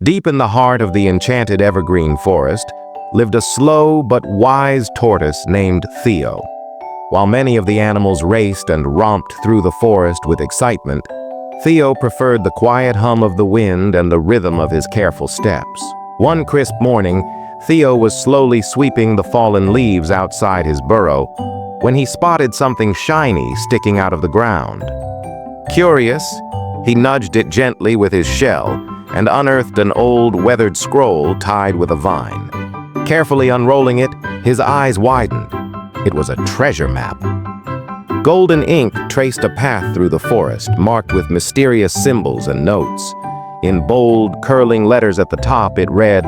Deep in the heart of the enchanted evergreen forest lived a slow but wise tortoise named Theo. While many of the animals raced and romped through the forest with excitement, Theo preferred the quiet hum of the wind and the rhythm of his careful steps. One crisp morning, Theo was slowly sweeping the fallen leaves outside his burrow when he spotted something shiny sticking out of the ground. Curious, he nudged it gently with his shell and unearthed an old weathered scroll tied with a vine. Carefully unrolling it, his eyes widened. It was a treasure map. Golden ink traced a path through the forest, marked with mysterious symbols and notes. In bold, curling letters at the top, it read,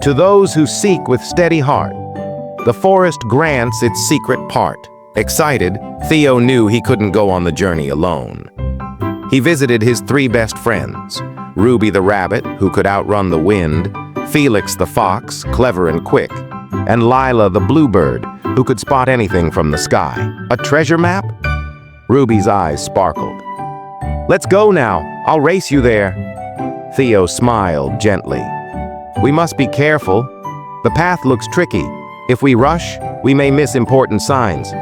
"To those who seek with steady heart, the forest grants its secret part." Excited, Theo knew he couldn't go on the journey alone. He visited his three best friends, Ruby the rabbit, who could outrun the wind, Felix the fox, clever and quick, and Lila the bluebird, who could spot anything from the sky. A treasure map? Ruby's eyes sparkled. "Let's go now. I'll race you there." Theo smiled gently. "We must be careful. The path looks tricky. If we rush, we may miss important signs."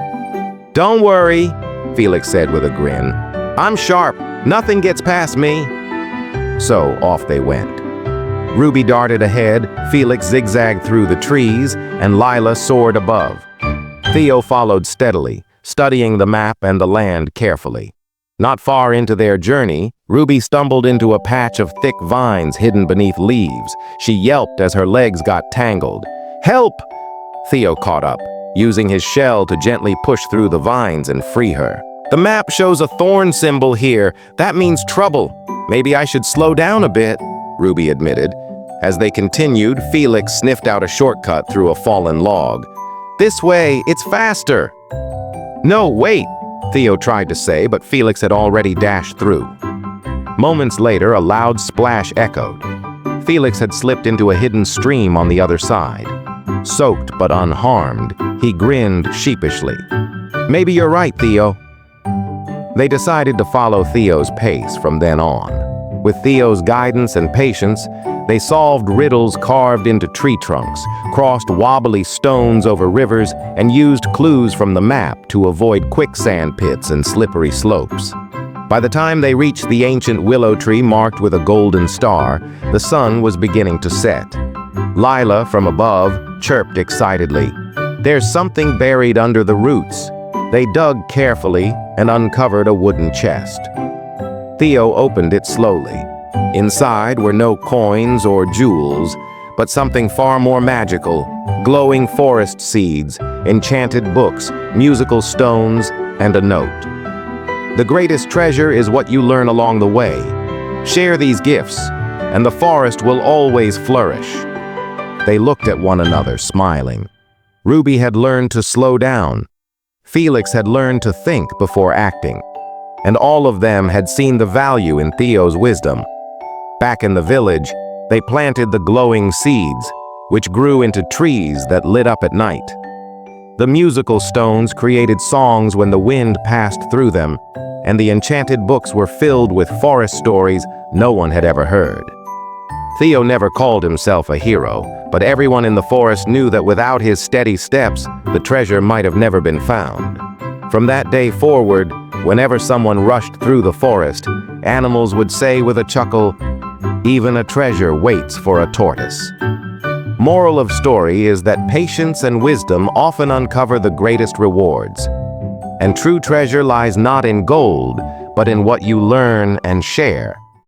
"Don't worry," Felix said with a grin. "I'm sharp. Nothing gets past me." So off they went. Ruby darted ahead, Felix zigzagged through the trees, and Lila soared above. Theo followed steadily, studying the map and the land carefully. Not far into their journey, Ruby stumbled into a patch of thick vines hidden beneath leaves. She yelped as her legs got tangled. "Help!" Theo caught up, using his shell to gently push through the vines and free her. "The map shows a thorn symbol here. That means trouble. Maybe I should slow down a bit," Ruby admitted. As they continued, Felix sniffed out a shortcut through a fallen log. "This way, it's faster." "No, wait," Theo tried to say, but Felix had already dashed through. Moments later, a loud splash echoed. Felix had slipped into a hidden stream on the other side. Soaked but unharmed, he grinned sheepishly. "Maybe you're right, Theo." They decided to follow Theo's pace from then on. With Theo's guidance and patience, they solved riddles carved into tree trunks, crossed wobbly stones over rivers, and used clues from the map to avoid quicksand pits and slippery slopes. By the time they reached the ancient willow tree marked with a golden star, the sun was beginning to set. Lila, from above, chirped excitedly. "There's something buried under the roots." They dug carefully and uncovered a wooden chest. Theo opened it slowly. Inside were no coins or jewels, but something far more magical: glowing forest seeds, enchanted books, musical stones, and a note. "The greatest treasure is what you learn along the way. Share these gifts, and the forest will always flourish." They looked at one another, smiling. Ruby had learned to slow down. Felix had learned to think before acting. And all of them had seen the value in Theo's wisdom. Back in the village, they planted the glowing seeds, which grew into trees that lit up at night. The musical stones created songs when the wind passed through them, and the enchanted books were filled with forest stories no one had ever heard. Theo never called himself a hero, but everyone in the forest knew that without his steady steps, the treasure might have never been found. From that day forward, whenever someone rushed through the forest, animals would say with a chuckle, "Even a treasure waits for a tortoise." Moral of story is that patience and wisdom often uncover the greatest rewards. And true treasure lies not in gold, but in what you learn and share.